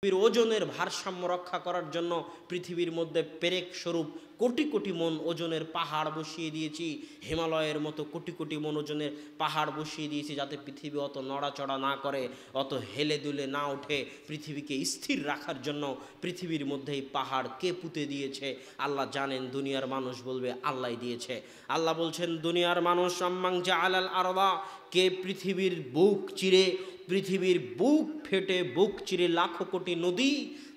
পৃথিবীর ওজনের ভারসাম্য রক্ষা করার জন্য পৃথিবীর মধ্যে পেরেক স্বরূপ কোটি কোটি মন ওজনের পাহাড় বসিয়ে দিয়েছি, হিমালয়ের মতো কোটি কোটি মন ওজনের পাহাড় বসিয়ে দিয়েছি, যাতে পৃথিবী অত নড়াচড়া না করে, অত হেলে দুলে না ওঠে। পৃথিবীকে স্থির রাখার জন্য পৃথিবীর মধ্যে এই পাহাড় কে পুঁতে দিয়েছে? আল্লাহ জানেন। দুনিয়ার মানুষ বলবে আল্লাহ দিয়েছে। আল্লাহ বলছেন, দুনিয়ার মানুষ আম্মাং জাআলাল আরদা, কে পৃথিবীর বুক চিরে, পৃথিবীর বুক ফেটে বুক চিরে লাখো কোটি নদী,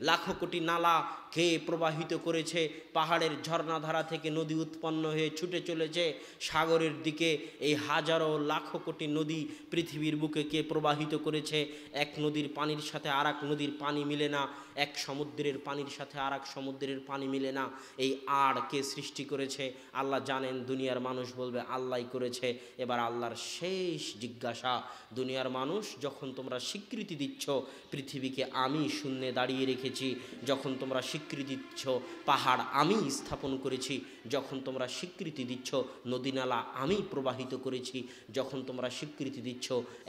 লাখো কোটি নালা কে প্রবাহিত করেছে? পাহাড়ের ঝর্ণাধারা থেকে নদী উৎপন্ন হয়ে ছুটে চলেছে সাগরের দিকে। এই হাজারো লাখো কোটি নদী পৃথিবীর বুকে কে প্রবাহিত করেছে? এক নদীর পানির সাথে আর এক নদীর পানি মিলে না, এক সমুদ্রের পানির সাথে আর এক সমুদ্রের পানি মিলে না। এই আর কে সৃষ্টি করেছে? আল্লাহ জানেন। দুনিয়ার মানুষ বলবে আল্লাহই করেছে। এবার আল্লাহর শেষ জিজ্ঞাসা, দুনিয়ার মানুষ যখন তোমরা স্বীকৃতি দিচ্ছ পৃথিবীকে আমি শূন্যে দাঁড়িয়ে রেখেছি, যখন তোমরা স্বীকৃতি দিচ্ছ পাহাড় আমি স্থাপন করেছি, যখন তোমরা স্বীকৃতি দিচ্ছ নদী নালা আমি প্রবাহিত করেছি, যখন তোমরা স্বীকৃতি দিচ্ছ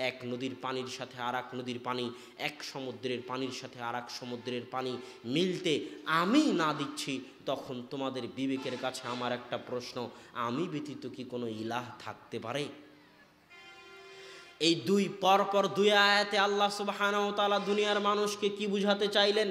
এক নদীর পানির সাথে আর এক নদীর পানি, এক সমুদ্রের পানির সাথে আর এক সমুদ্রের পানি মিলতে আমি না দিচ্ছি, তখন তোমাদের বিবেকের কাছে আমার একটা প্রশ্ন, আমি ব্যতীত কি কোনো ইলাহ থাকতে পারে? এই পরপর দুই আয়াতে আল্লাহ সুবহানাহু ওয়া তাআলা দুনিয়ার মানুষকে কি বুঝাতে চাইলেন?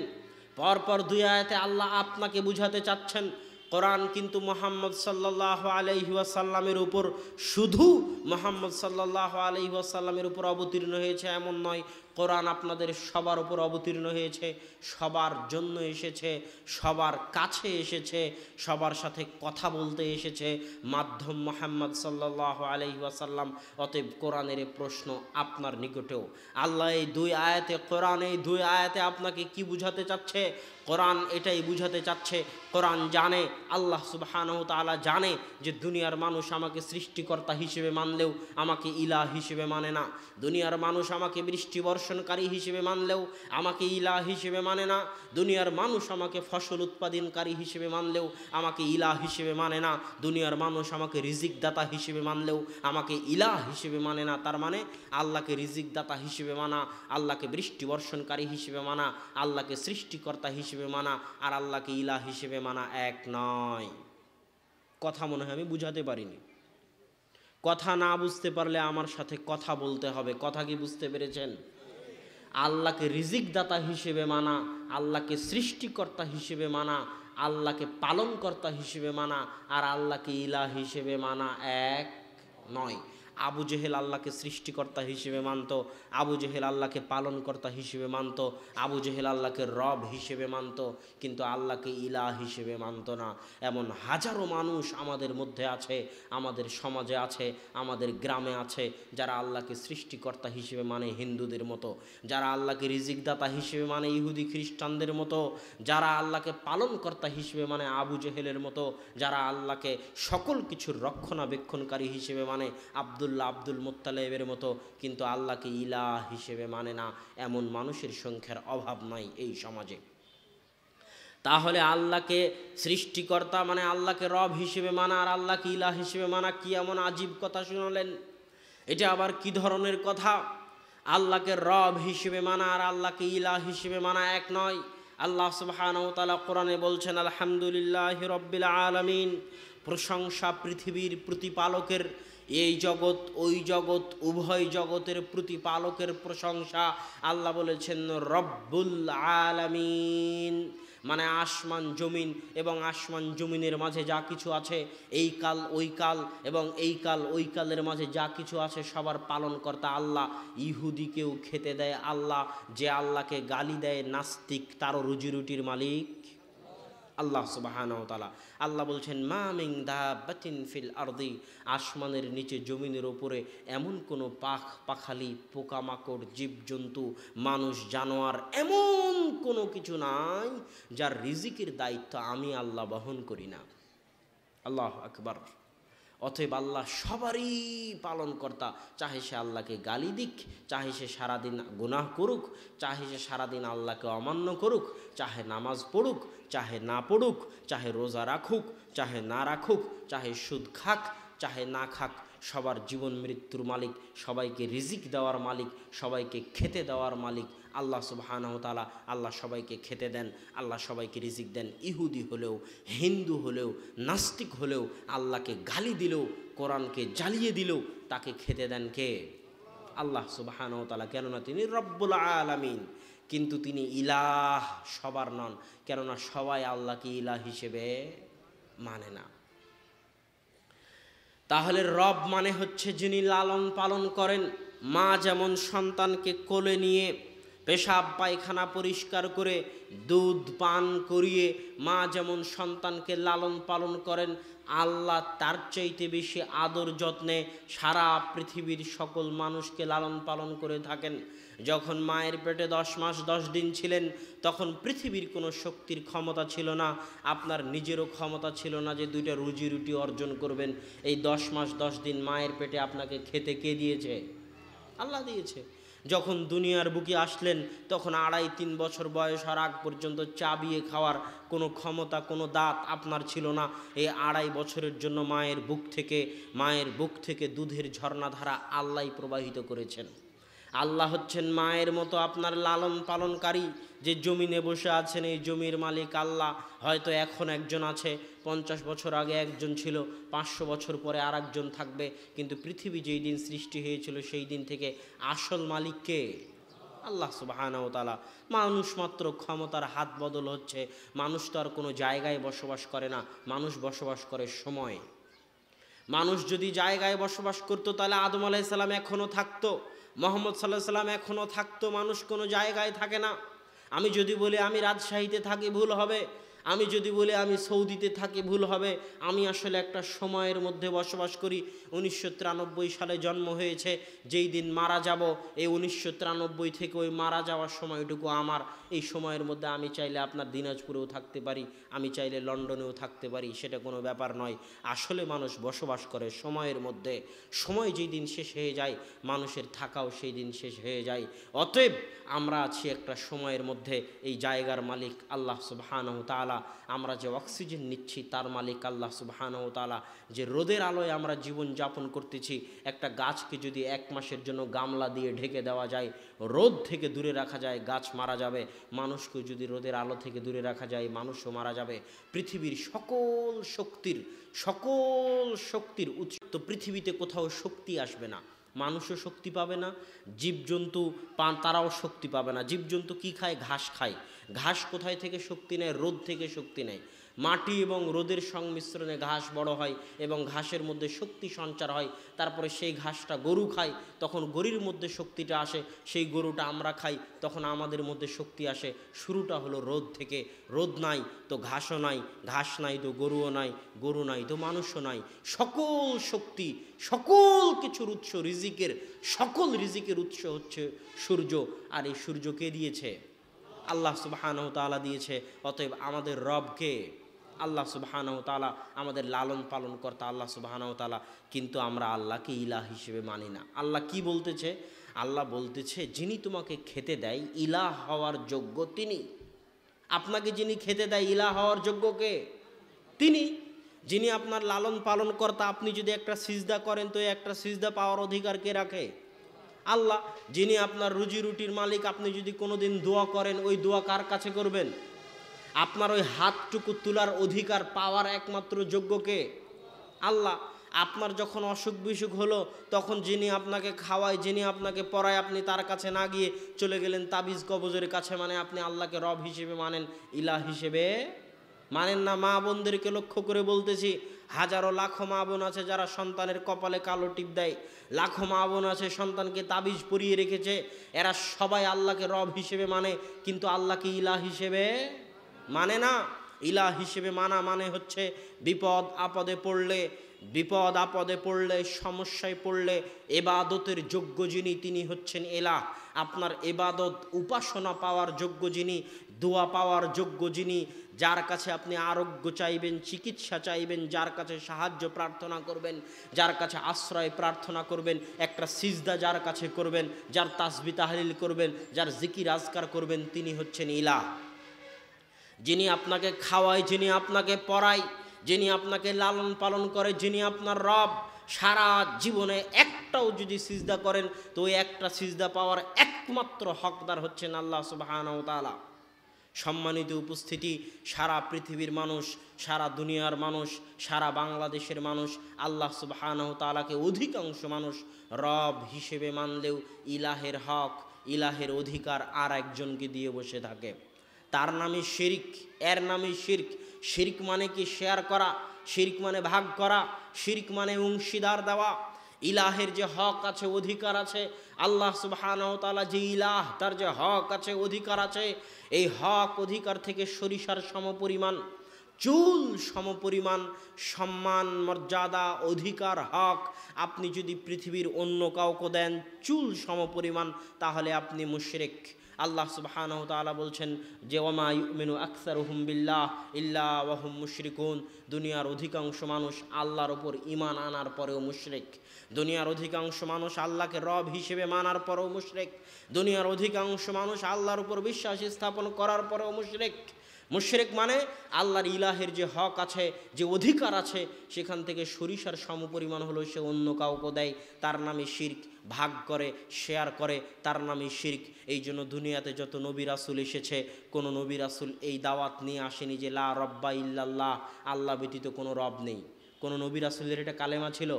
পরপর দুই আয়াতে আল্লাহ আপনাকে বুঝাতে চাচ্ছেন, কোরআন কিন্তু মুহাম্মদ সাল্লাল্লাহু আলাইহি ওয়াসাল্লামের উপর, শুধু মুহাম্মদ সাল্লাল্লাহু আলাইহি ওয়াসাল্লামের উপর অবতীর্ণ হয়েছে এমন নয়। কোরআন আপনাদের সবার উপর অবতীর্ণ হয়েছে, সবার জন্য এসেছে, সবার কাছে এসেছে, সবার সাথে কথা বলতে এসেছে মাধ্যম মুহাম্মদ সাল্লাল্লাহু আলাইহি ওয়াসাল্লাম। অতএব কোরআনের প্রশ্ন আপনার নিকটেও। আল্লাহ এই দুই আয়াতে, কোরআন এই দুই আয়াতে আপনাকে কি বুঝাতে চাচ্ছে? কোরআন এটাই বুঝাতে চাচ্ছে, কোরআন জানে, আল্লাহ সুবহানাহু তাআলা জানে যে দুনিয়ার মানুষ আমাকে সৃষ্টিকর্তা হিসেবে মানলেও আমাকে ইলাহ হিসেবে মানে না। দুনিয়ার মানুষ আমাকে বৃষ্টি বর্ষণকারী হিসেবে মানলেও আমাকে ইলাহ হিসেবে মানে না। দুনিয়ার মানুষ আমাকে ফসল উৎপাদনকারী হিসেবে মানলেও আমাকে ইলাহ হিসেবে মানে না। দুনিয়ার মানুষ আমাকে রিজিক দাতা হিসেবে মানলেও আমাকে ইলাহ হিসেবে মানে না। তার মানে আল্লাহকে রিজিক দাতা হিসেবে মানা, আল্লাহকে বৃষ্টি বর্ষণকারী হিসেবে মানা, আল্লাহকে সৃষ্টিকর্তা হিসেবে মানা আর আল্লাহকে ইলাহ হিসেবে মানা এক নয়। কথা মনে হয় আমি বুঝাতে পারিনি। কথা না বুঝতে পারলে আমার সাথে কথা বলতে হবে। কথা কি বুঝতে পেরেছেন? আল্লাহকে রিজিক দাতা হিসেবে মানা, আল্লাহকে সৃষ্টিকর্তা হিসেবে মানা, আল্লাহকে পালনকর্তা হিসেবে মানা আর আল্লাহকে ইলাহ হিসেবে মানা এক নয়। আবু জেহেল আল্লাহকে সৃষ্টিকর্তা হিসেবে মানত, আবু জেহেল আল্লাহকে পালনকর্তা হিসেবে মানত, আবু জেহেল আল্লাহকে রব হিসেবে মানত, কিন্তু আল্লাহকে ইলাহ হিসেবে মানত না। এমন হাজারো মানুষ আমাদের মধ্যে আছে, আমাদের সমাজে আছে, আমাদের গ্রামে আছে, যারা আল্লাহকে সৃষ্টিকর্তা হিসেবে মানে হিন্দুদের মতো, যারা আল্লাহকে রিজিকদাতা হিসেবে মানে ইহুদি খ্রিস্টানদের মতো, যারা আল্লাহকে পালনকর্তা হিসেবে মানে আবু জেহেলের মতো, যারা আল্লাহকে সকল কিছুর রক্ষণাবেক্ষণকারী হিসেবে মানে আব্দুল মুত্তালিবের মতো, কিন্তু আল্লাহকে ইলাহ হিসেবে মানে না। এমন মানুষের সংখ্যার অভাব নাই এই সমাজে। তাহলে আল্লাহকে সৃষ্টিকর্তা মানে আল্লাহকে রব হিসেবে মানা আর আল্লাহকে ইলাহ হিসেবে মানা কি এমন আজীব কথা শুনালেন? এটা আবার কি ধরনের কথা? আল্লাহকে রব হিসেবে মানা আর আল্লাহকে ইলাহ হিসেবে মানা এক নয়। আল্লাহ সুবহানাহু ওয়া তাআলা কোরআনে বলছেন, আলহামদুলিল্লাহি রাব্বিল আলামিন, প্রশংসা পৃথিবীর প্রতিপালকের। এই জগৎ ওই জগৎ উভয় জগতের প্রতিপালকের প্রশংসা। আল্লাহ বলেছেন রব্বুল আলামিন, মানে আসমান জমিন এবং আসমান জমিনের মাঝে যা কিছু আছে, এই কাল ওই কাল এবং এই কাল ওই কালের মাঝে যা কিছু আছে, সবার পালনকর্তা আল্লাহ। ইহুদিকেও খেতে দেয় আল্লাহ, যে আল্লাহকে গালি দেয় নাস্তিক তারও রুজিরুটির মালিক আল্লাহ সুবহানাহু ওয়া তাআলা। আল্লাহ বলছেন মা মিন দাব্বাতিন ফিল আরদি, আসমানের নিচে জমিনের উপরে এমন কোনো পাখালি পোকামাকড় জীবজন্তু মানুষ জানোয়ার এমন কোনো কিছু নাই যার রিজিকের দায়িত্ব আমি আল্লাহ বহন করি না। আল্লাহু আকবার। অতএব আল্লাহ সবারই পালনকর্তা। চাহে সে আল্লাহকে গালি দিক, চাহে সে সারাদিন গুনাহ করুক, চাহে সে সারাদিন আল্লাহকে অমান্য করুক, চাহে নামাজ পড়ুক, চাহে না পড়ুক, চাহে রোজা রাখুক, চাহে না রাখুক, চাহে সুদ খাক, চাহে না খাক, সবার জীবন মৃত্যুর মালিক, সবাইকে রিজিক দেওয়ার মালিক, সবাইকে খেতে দেওয়ার মালিক আল্লাহ সুবহানাহু ওয়া তাআলা। আল্লাহ সবাইকে খেতে দেন, আল্লাহ সবাইকে রিজিক দেন। ইহুদি হলেও, হিন্দু হলেও, নাস্তিক হলেও, আল্লাহকে গালি দিলেও, কোরআনকে জ্বালিয়ে দিলেও তাকে খেতে দেন কে? আল্লাহ সুবহানাহু ওয়া তাআলা। কেননা তিনি রব্বুল আলামিন, কিন্তু তিনি ইলাহ সবার নন, কেননা সবাই আল্লাহকে ইলাহ হিসেবে মানে না। তাহলে রব মানে হচ্ছে যিনি লালন পালন করেন। মা যেমন সন্তানকে কোলে নিয়ে পেশাব পায়খানা পরিষ্কার করে দুধ পান করিয়ে মা যেমন সন্তানকে লালন পালন করেন, আল্লাহ তার চাইতে বেশি আদর যত্নে সারা পৃথিবীর সকল মানুষকে লালন পালন করে থাকেন। যখন মায়ের পেটে 10 মাস 10 দিন ছিলেন, তখন পৃথিবীর কোনো শক্তির ক্ষমতা ছিল না, আপনার নিজেরও ক্ষমতা ছিল না যে 2টা রুজি রুটি অর্জন করবেন। এই 10 মাস 10 দিন মায়ের পেটে আপনাকে খেতে কে দিয়েছে? আল্লাহ দিয়েছে। যখন দুনিয়ার বুকে আসলেন, তখন 2.5-3 বছর বয়স হওয়ার আগ পর্যন্ত চাবিয়ে খাওয়ার কোনো ক্ষমতা, কোনো দাঁত আপনার ছিল না। এই 2.5 বছরের জন্য মায়ের বুক থেকে দুধের ঝর্ণাধারা আল্লাহ প্রবাহিত করেছেন। আল্লাহ হচ্ছেন মায়ের মতো আপনার লালন পালনকারী। যে জমিনে বসে আছেন, এই জমির মালিক আল্লাহ। হয়তো এখন একজন আছে, 50 বছর আগে একজন ছিল, 500 বছর পরে আর একজন থাকবে, কিন্তু পৃথিবী যেই দিন সৃষ্টি হয়েছিল সেই দিন থেকে আসল মালিককে? আল্লাহ সুবহানাহু ওয়া তাআলা। মানুষ মাত্র ক্ষমতার হাত বদল হচ্ছে। মানুষ তো আর কোনো জায়গায় বসবাস করে না, মানুষ বসবাস করে সময়। মানুষ যদি জায়গায় বসবাস করতো তাহলে আদম আলাইহিস সালাম এখনও থাকতো, মুহাম্মদ সাল্লাল্লাহু আলাইহি সাল্লাম এখনও থাকতো। মানুষ কোনো জায়গায় থাকে না। আমি যদি বলি আমি রাজশাহীতে থাকি, ভুল হবে। আমি যদি বলি আমি সৌদিতে থাকি, ভুল হবে। আমি আসলে একটা সময়ের মধ্যে বসবাস করি। 1993 সালে জন্ম হয়েছে, যেই দিন মারা যাব, এই 1993 থেকে ওই মারা যাওয়ার সময়টুকু আমার। এই সময়ের মধ্যে আমি চাইলে আপনার দিনাজপুরেও থাকতে পারি, আমি চাইলে লন্ডনেও থাকতে পারি, সেটা কোনো ব্যাপার নয়। আসলে মানুষ বসবাস করে সময়ের মধ্যে। সময় যেই দিন শেষ হয়ে যায়, মানুষের থাকাও সেই দিন শেষ হয়ে যায়। অতএব আমরা আছি একটা সময়ের মধ্যে। এই জায়গার মালিক আল্লাহ সুবহানাহু ওয়া তাআলা। আমরা যে অক্সিজেন নিচ্ছি তার মালিক আল্লাহ সুবহানাহু ওয়া তাআলা। যে রোদের আলোয় আমরা জীবন যাপন করতেছি, একটা গাছকে যদি 1 মাসের জন্য গামলা দিয়ে ঢেকে দেওয়া যায়, রোদ থেকে দূরে রাখা যায়, গাছ মারা যাবে। মানুষকে যদি রোদের আলো থেকে দূরে রাখা যায়, মানুষও মারা যাবে। পৃথিবীর সকল শক্তির উৎস তো পৃথিবীতে কোথাও শক্তি আসবে না, মানুষও শক্তি পাবে না, জীবজন্তু তারাও শক্তি পাবে না। জীবজন্তু কি খায়? ঘাস খায়। ঘাস কোথায় থেকে শক্তি নেয়? রোদ থেকে শক্তি নেয়। মাটি এবং রোদের সংমিশ্রণে ঘাস বড় হয় এবং ঘাসের মধ্যে শক্তি সঞ্চার হয়। তারপরে সেই ঘাসটা গরু খায়, তখন গরুর মধ্যে শক্তিটা আসে। সেই গরুটা আমরা খাই, তখন আমাদের মধ্যে শক্তি আসে। শুরুটা হলো রোদ থেকে। রোদ নাই তো ঘাসও নাই, ঘাস নাই তো গরুও নাই, গরু নাই তো মানুষও নাই। সকল শক্তি, সকল কিছুর উৎস, সকল রিজিকের উৎস হচ্ছে সূর্য। আর এই সূর্য কে দিয়েছে? আল্লাহ সুবহানাহু ওয়া তাআলা দিয়েছে। অতএব আমাদের রবকে আল্লাহ সুবহানাহু ওয়া তাআলা, আমাদের লালন পালন কর্তা আল্লাহ সুবহানাহু ওয়া তাআলা। কিন্তু আমরা আল্লাহকে ইলাহ হিসেবে মানি না। আল্লাহ কি বলতেছে? আল্লাহ বলতেছে, যিনি তোমাকে খেতে দেয় ইলাহ হওয়ার যোগ্য তিনি। আপনাকে যিনি খেতে দেয় ইলাহ হওয়ার যোগ্য কে? তিনি। যিনি আপনার লালন পালন কর্তা, আপনি যদি একটা সিজদা করেন তো একটা সিজদা পাওয়ার অধিকার কে রাখে? আল্লাহ। যিনি আপনার রুজি রুটির মালিক, আপনি যদি কোনোদিন দোয়া করেন, ওই দোয়া কার কাছে করবেন? আপনার ওই হাতটুকু তোলার অধিকার পাওয়ার একমাত্র যোগ্য কে? আল্লাহ। আপনার যখন অসুখ বিসুখ হলো, তখন যিনি আপনাকে খাওয়ায়, যিনি আপনাকে পড়ায়, আপনি তার কাছে না গিয়ে চলে গেলেন তাবিজ কবজের কাছে, মানে আপনি আল্লাহকে রব হিসেবে মানেন, ইলাহ হিসেবে মানেন না। মা বোনদেরকে লক্ষ্য করে বলতেছি, হাজারো লাখো মা বোন আছে যারা সন্তানের কপালে কালো টিপ দেয়, লাখো মা বোন আছে সন্তানকে তাবিজ পরিয়ে রেখেছে। এরা সবাই আল্লাহকে রব হিসেবে মানে, কিন্তু আল্লাহকে ইলাহ হিসেবে মানে না। ইলাহ হিসেবে মানা মানে হচ্ছে বিপদ আপদে পড়লে সমস্যায় পড়লে এবাদতের যোগ্য যিনি, তিনি হচ্ছেন ইলাহ। আপনার এবাদত উপাসনা পাওয়ার যোগ্য যিনি, দোয়া পাওয়ার যোগ্য যিনি, যার কাছে আপনি আরোগ্য চাইবেন, চিকিৎসা চাইবেন, যার কাছে সাহায্য প্রার্থনা করবেন, যার কাছে আশ্রয় প্রার্থনা করবেন, একটা সিজদা যার কাছে করবেন, যার তাসবিহ তাহলিল করবেন, যার জিকির আজকার করবেন, তিনি হচ্ছেন ইলাহ। যিনি আপনাকে খাওয়ায়, যিনি আপনাকে পড়ায়, যিনি আপনাকে লালন পালন করে, যিনি আপনার রব, সারা জীবনে একটাও যদি সিজদা করেন তো ওই একটা সিজদা পাওয়ার একমাত্র হকদার হচ্ছেন আল্লাহ সুবহানাহু ওয়া তাআলা। সম্মানিত উপস্থিতি, সারা পৃথিবীর মানুষ, সারা দুনিয়ার মানুষ, সারা বাংলাদেশের মানুষ আল্লাহ সুবহানাহু ওয়া তাআলাকে অধিকাংশ মানুষ রব হিসেবে মানলেও ইলাহের হক, ইলাহের অধিকার আর একজনকে দিয়ে বসে থাকে। তার নামই শিরক, এর নামই শিরক। শিরক মানে কি? শেয়ার করা। শিরক মানে ভাগ করা। শিরক মানে অংশীদার দেওয়া। ইলাহের যে হক আছে, অধিকার আছে, আল্লাহ সুবহানাহু ওয়া তাআলা যে ইলাহ, তার যে হক আছে, অধিকার আছে, এই হক অধিকার থেকে সরিষার সমপরিমাণ, চুল সমপরিমাণ সম্মান, মর্যাদা, অধিকার, হক আপনি যদি পৃথিবীর অন্য কাউকে দেন চুল সমপরিমাণ, তাহলে আপনি মুশরিক। আল্লাহ সুবহানাহু ওয়া তাআলা বলছেন যে ওয়ামা ইউমিনু আকসারুহুম বিল্লাহ ইল্লা ওয়া হুম মুশরিকুন। দুনিয়ার অধিকাংশ মানুষ আল্লাহর ওপর ঈমান আনার পরেও মুশরিক। দুনিয়ার অধিকাংশ মানুষ আল্লাহকে রব হিসেবে মানার পরেও মুশরিক। দুনিয়ার অধিকাংশ মানুষ আল্লাহর উপর বিশ্বাস স্থাপন করার পরেও মুশরিক। মুশরিক মানে আল্লাহর ইলাহের যে হক আছে, যে অধিকার আছে, সেখান থেকে সরিষার সমপরিমাণ হলো সে অন্য কাউকে দেয়, তার নামে শিরক। ভাগ করে, শেয়ার করে, তার নামে শিরক। এই জন্য দুনিয়াতে যত নবী রাসূল এসেছে, কোনো নবী রাসূল এই দাওয়াত নিয়ে আসেনি যে লা রব্বা ইল্লাল্লাহ, আল্লাহ ব্যতীত কোনো রব নেই। কোনো নবী রাসূলের এটা কালেমা ছিল?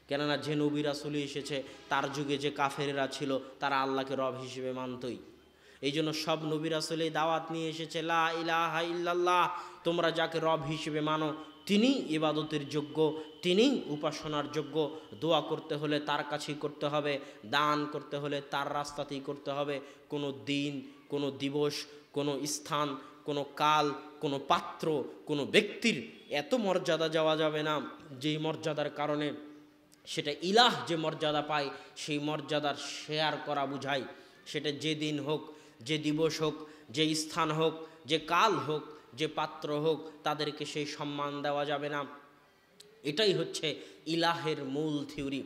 কেননা যে নবী রাসূল এসেছে তার যুগে যে কাফেরেরা ছিল তারা আল্লাহকে রব হিসেবে মানতই। এই জন্য সব নবী রাসূল এই দাওয়াত নিয়ে এসেছে লা ইলাহা ইল্লাল্লাহ, তোমরা যাকে রব হিসেবে মানো তিনি ইবাদতের যোগ্য, তিনি উপাসনার যোগ্য। দোয়া করতে হলে তার কাছেই করতে হবে, দান করতে হলে তার রাস্তাতেই করতে হবে। কোনো দিন, কোনো দিবস, কোনো স্থান, কোনো কাল, কোনো পাত্র, কোনো ব্যক্তির এত মর্যাদা যাওয়া যাবে না যেই মর্যাদার কারণে সেটা ইলাহ যে মর্যাদা পায় সেই মর্যাদার শেয়ার করা বুঝায়। সেটা যে দিন হোক, যে দিবস হোক, যে স্থান হোক, যে কাল হোক, যে পাত্র হোক, তাদেরকে সেই সম্মান দেওয়া যাবে না। এটাই হচ্ছে ইলাহের মূল থিওরি।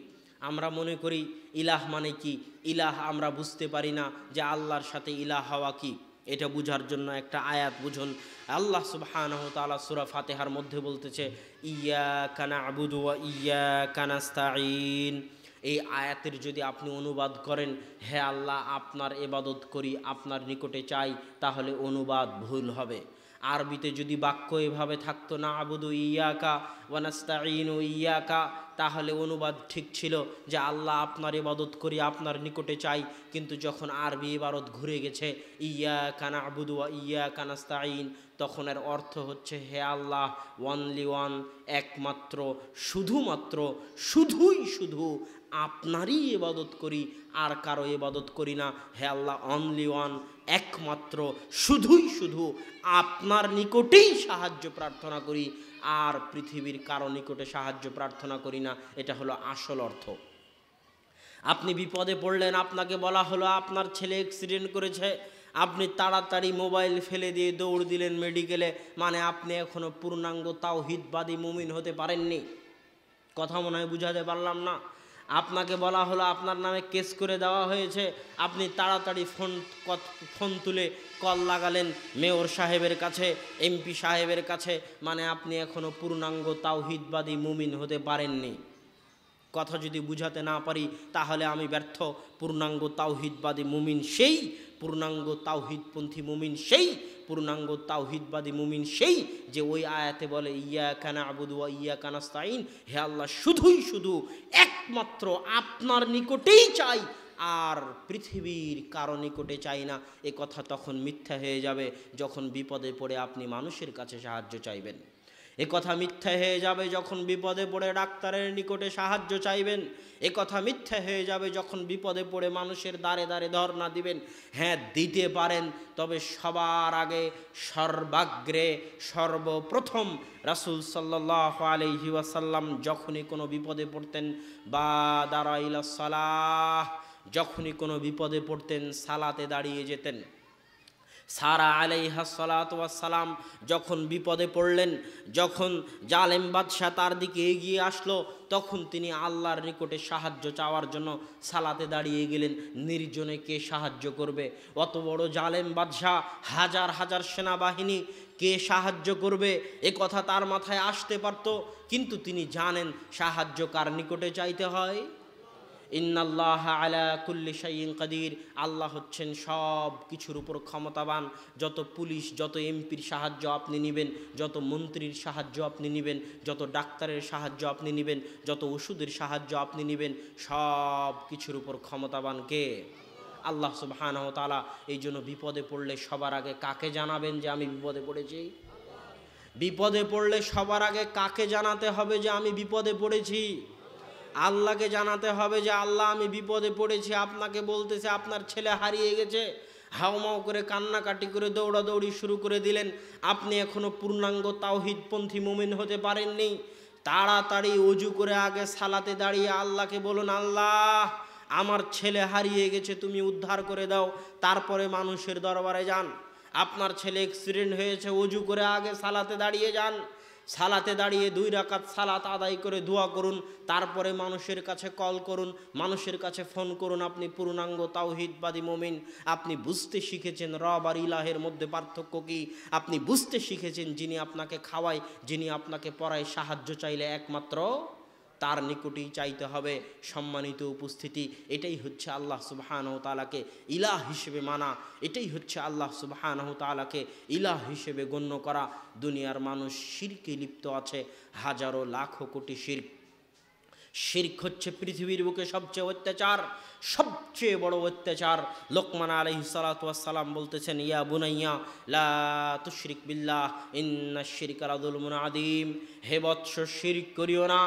আমরা মনে করি ইলাহ মানে কি? ইলাহ আমরা বুঝতে পারি না যে আল্লাহর সাথে ইলাহ হওয়া কি। এটা বুঝার জন্য একটা আয়াত বুঝুন। আল্লাহ সুবহানাহু ওয়া তাআলা সূরা ফাতিহার মধ্যে বলতেছে ইয়্যাকা না'বুদু ওয়া ইয়্যাকা নাস্তাঈন। এই আয়াতের যদি আপনি অনুবাদ করেন, হে আল্লাহ আপনার ইবাদত করি, আপনার নিকটে চাই, তাহলে অনুবাদ ভুল হবে। আরবিতে যদি বাক্য এভাবে থাকতো না'বুদু ইয়্যাকা ওয়া নাস্তাঈনু ইয়্যাকা, তাহলে অনুবাদ ঠিক ছিল যে আল্লাহ আপনার ইবাদত করি, আপনার নিকটে চাই। কিন্তু যখন আরবি ইবারত ঘুরে গেছে ইয়্যাকা না'বুদু ওয়া ইয়্যাকা নাস্তাঈন, তখন এর অর্থ হচ্ছে হে আল্লাহ ওয়ানলি ওয়ান, একমাত্র, শুধুমাত্র, শুধুই শুধু আপনারই ইবাদত করি, আর কারো ইবাদত করি না। হে আল্লাহ অনলি ওয়ান, একমাত্র, শুধুই শুধু আপনার নিকটেই সাহায্য প্রার্থনা করি, আর পৃথিবীর কারো নিকটে সাহায্য প্রার্থনা করি না। এটা হলো আসল অর্থ। আপনি বিপদে পড়লেন, আপনাকে বলা হলো আপনার ছেলে অ্যাক্সিডেন্ট করেছে, আপনি তাড়াতাড়ি মোবাইল ফেলে দিয়ে দৌড় দিলেন মেডিকেলে, মানে আপনি এখনো পূর্ণাঙ্গ তাওহীদবাদী মুমিন হতে পারেননি। কথা মনে হয় বুঝাতে পারলাম না? আপনাকে বলা হলো আপনার নামে কেস করে দেওয়া হয়েছে, আপনি তাড়াতাড়ি ফোন তুলে কল লাগালেন মেয়র সাহেবের কাছে, এমপি সাহেবের কাছে, মানে আপনি এখনো পূর্ণাঙ্গ তাওহীদবাদী মুমিন হতে পারেননি। কথা যদি বুঝাতে না পারি তাহলে আমি ব্যর্থ। পূর্ণাঙ্গ তাওহীদবাদী মুমিন সেই, পূর্ণাঙ্গ তাওহীদপন্থী মুমিন সেই, পূর্ণাঙ্গ তাওহীদবাদী মুমিন সেই যে ওই আয়াতে বলে ইয়্যাকা না'বুদু ওয়া ইয়্যাকা নাস্তাঈন, হে আল্লাহ শুধুই শুধু একমাত্র আপনার নিকটেই চাই, আর পৃথিবীর কারো নিকটে চাই না। এ কথা তখন মিথ্যা হয়ে যাবে যখন বিপদে পড়ে আপনি মানুষের কাছে সাহায্য চাইবেন। এ কথা মিথ্যা হয়ে যাবে যখন বিপদে পড়ে ডাক্তারের নিকটে সাহায্য চাইবেন। এ কথা মিথ্যা হয়ে যাবে যখন বিপদে পড়ে মানুষের দ্বারে দ্বারে ধর্ণা দিবেন। হ্যাঁ দিতে পারেন, তবে সবার আগে সর্বাগ্রে সর্বপ্রথম রাসূল সাল্লাল্লাহু আলাইহি ওয়াসাল্লাম যখনই কোনো বিপদে পড়তেন বাদারা ইলাস সালাহ, যখনই কোনো বিপদে পড়তেন সালাতে দাঁড়িয়ে যেতেন। সারা আলাইহা সালাতু ওয়াসসালাম যখন বিপদে পড়লেন, যখন জালেম বাদশাহ তার দিকে এগিয়ে আসলো, তখন তিনি আল্লাহর নিকটে সাহায্য চাওয়ার জন্য সালাতে দাঁড়িয়ে গেলেন। নির্জনে কে সাহায্য করবে? অত বড় জালেম বাদশাহ, হাজার হাজার সেনাবাহিনী, কে সাহায্য করবে? এ কথা তার মাথায় আসতে পারত, কিন্তু তিনি জানেন সাহায্য কার নিকটে চাইতে হয়। ইন্নাল্লাহ আলা কুল্লি শাইইন কাদির, আল্লাহ হচ্ছেন সব কিছুর উপর ক্ষমতাবান। যত পুলিশ, যত এমপির সাহায্য আপনি নেবেন, যত মন্ত্রীর সাহায্য আপনি নেবেন, যত ডাক্তারের সাহায্য আপনি নেবেন, যত ওষুধের সাহায্য আপনি নেবেন, সব কিছুর উপর ক্ষমতাবান কে? আল্লাহ সুবহানাহু ওয়া তাআলা। এই জন্য বিপদে পড়লে সবার আগে কাকে জানাবেন যে আমি বিপদে পড়েছি? বিপদে পড়লে সবার আগে কাকে জানাতে হবে যে আমি বিপদে পড়েছি? আল্লাহকে জানাতে হবে যে আল্লাহ আমি বিপদে পড়েছি। আপনাকে বলতেছে আপনার ছেলে হারিয়ে গেছে, হাউমাউ করে কান্নাকাটি করে দৌড়াদৌড়ি শুরু করে দিলেন, আপনি এখনো পূর্ণাঙ্গ তাওহীদপন্থী মুমিন হতে পারেননি। তাড়াতাড়ি ওযু করে আগে সালাতে দাঁড়িয়ে আল্লাহকে বলুন, আল্লাহ আমার ছেলে হারিয়ে গেছে, তুমি উদ্ধার করে দাও। তারপরে মানুষের দরবারে যান। আপনার ছেলে অ্যাক্সিডেন্ট হয়েছে, ওযু করে আগে সালাতে দাঁড়িয়ে যান। সালাতে দাঁড়িয়ে 2 রাকাত সালাত আদায় করে দোয়া করুন। তারপরে মানুষের কাছে কল করুন, মানুষের কাছে ফোন করুন। আপনি পূর্ণাঙ্গ তাওহীদবাদী মুমিন। আপনি বুঝতে শিখেছেন রব আর ইলাহের মধ্যে পার্থক্য কী। আপনি বুঝতে শিখেছেন যিনি আপনাকে খাওয়ায়, যিনি আপনাকে পড়ায়, সাহায্য চাইলে একমাত্র তার নিকটেই চাইতে হবে। সম্মানিত উপস্থিতি, এটাই হচ্ছে আল্লাহ সুবহানাহু ওয়া তাআলাকে ইলাহ হিসেবে মানা, এটাই হচ্ছে আল্লাহ সুবহানাহু ওয়া তাআলাকে ইলাহ হিসেবে গণ্য করা। দুনিয়ার মানুষ শিরকে লিপ্ত আছে, হাজারো লাখো কোটি শিরক। শিরক হচ্ছে পৃথিবীর বুকে সবচেয়ে অত্যাচার, সবচেয়ে বড় অত্যাচার। লোকমান আলাইহিস সালাতু ওয়াস সালাম বলতেছেন, ইয়া বুনাইয়া লা তুশরিক বিল্লাহ ইন্নাশ শিরকা লাযুলমুন আযীম। হে বৎস, শিরক করিও না,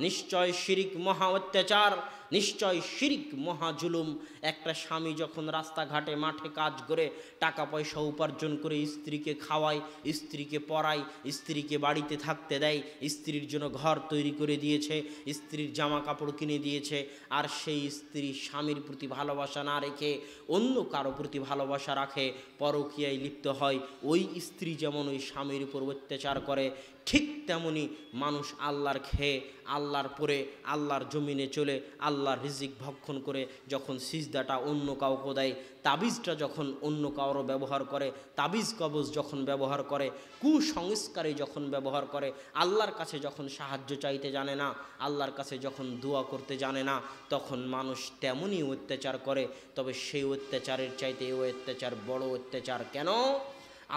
নিশ্চয় শিরক মহা অত্যাচার, নিশ্চয় শিরক মহা জুলুম। একটা স্বামী যখন রাস্তাঘাটে মাঠে কাজ করে টাকা পয়সা উপার্জন করে স্ত্রীকে খাওয়ায়, স্ত্রীকে পড়ায়, স্ত্রীকে বাড়িতে থাকতে দেয়, স্ত্রীর জন্য ঘর তৈরি করে দিয়েছে, স্ত্রীর জামা কাপড় কিনে দিয়েছে, আর সেই স্ত্রী স্বামীর প্রতি ভালোবাসা না রেখে অন্য কারো প্রতি ভালোবাসা রাখে, পরকীয়ায় লিপ্ত হয়, ওই স্ত্রী যেমন ওই স্বামীর উপর অত্যাচার করে, ঠিক তেমনি মানুষ আল্লাহর খেয়ে, আল্লাহর পরে, আল্লাহর জমিনে চলে, আল্লাহর রিজিক ভক্ষণ করে যখন সিজদাটা অন্য কাউকে দেয়, তাবিজটা যখন অন্য কারো ব্যবহার করে, তাবিজ কবজ যখন ব্যবহার করে, কুসংস্কারে যখন ব্যবহার করে, আল্লাহর কাছে যখন সাহায্য চাইতে জানে না, আল্লাহর কাছে যখন দোয়া করতে জানে না, তখন মানুষ তেমনই অত্যাচার করে। তবে সেই অত্যাচারের চাইতে এই অত্যাচার বড় অত্যাচার। কেন?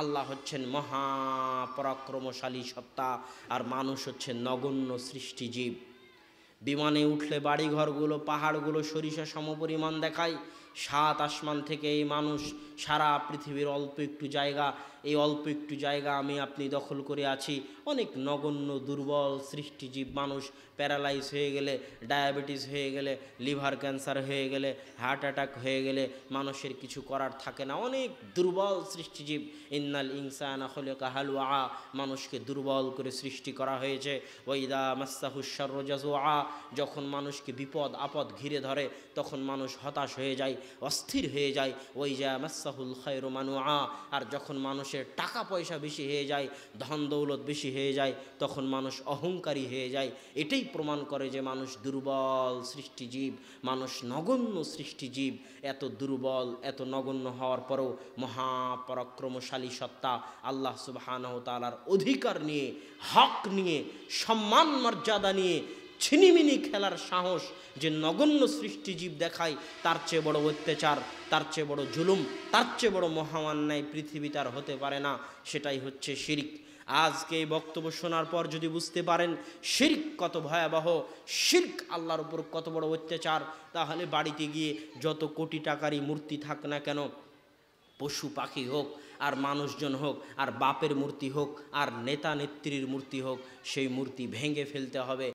আল্লাহ হচ্ছেন মহাপরাক্রমশালী সত্তা, আর মানুষ হচ্ছে নগণ্য সৃষ্টিজীব। বিমানে উঠলে বাড়িঘরগুলো, পাহাড়গুলো সরিষা সমপরিমাণ দেখায়। 7 আসমান থেকে এই মানুষ সারা পৃথিবীর অল্প একটু জায়গা, এই অল্প একটু জায়গা আমি আপনি দখল করে আছি। অনেক নগণ্য দুর্বল সৃষ্টিজীব মানুষ। প্যারালাইজ হয়ে গেলে, ডায়াবেটিস হয়ে গেলে, লিভার ক্যান্সার হয়ে গেলে, হার্ট অ্যাটাক হয়ে গেলে মানুষের কিছু করার থাকে না। অনেক দুর্বল সৃষ্টিজীব। ইন্নাল ইনসানা খুলিকা হালুআ, মানুষকে দুর্বল করে সৃষ্টি করা হয়েছে। ওয়াইদা মাসসাহুশ শাররু জাজুআ, যখন মানুষকে বিপদ আপদ ঘিরে ধরে তখন মানুষ হতাশ হয়ে যায়, অস্থির হয়ে যায়। ওয়াইজা মাসসাহুল খায়রু মানুআ, আর যখন মানুষের টাকা পয়সা বেশি হয়ে যায়, ধন দৌলত বেশি হয়ে যায়, তখন মানুষ অহংকারী হয়ে যায়। এটাই প্রমাণ করে যে মানুষ দুর্বল সৃষ্টিজীব, মানুষ নগণ্য সৃষ্টিজীব। এত দুর্বল, এত নগণ্য হওয়ার পরেও মহাপরাক্রমশালী সত্তা আল্লাহ সুবহানাহু ওয়া তাআলার অধিকার নিয়ে, হক নিয়ে, সম্মান মর্যাদা নিয়ে ছিনিমিনি খেলার সাহস যে নগণ্য সৃষ্টিজীব দেখায়, তার চেয়ে বড় অত্যাচার, তার চেয়ে বড় জুলুম, তার চেয়ে বড় মহামান্যায় পৃথিবীতে আর হতে পারে না। সেটাই হচ্ছে শিরক। আজকে এই বক্তব্য শোনার পর যদি বুঝতে পারেন শিরক কত ভয়াবহ, শিরক আল্লাহর উপর কত বড় অত্যাচার, তাহলে বাড়িতে গিয়ে যত কোটি টাকারই মূর্তি থাক না কেন, পশু পাখি হোক আর মানুষজন হোক, আর বাপের মূর্তি হোক আর নেতা নেত্রীর মূর্তি হোক, সেই মূর্তি ভেঙে ফেলতে হবে।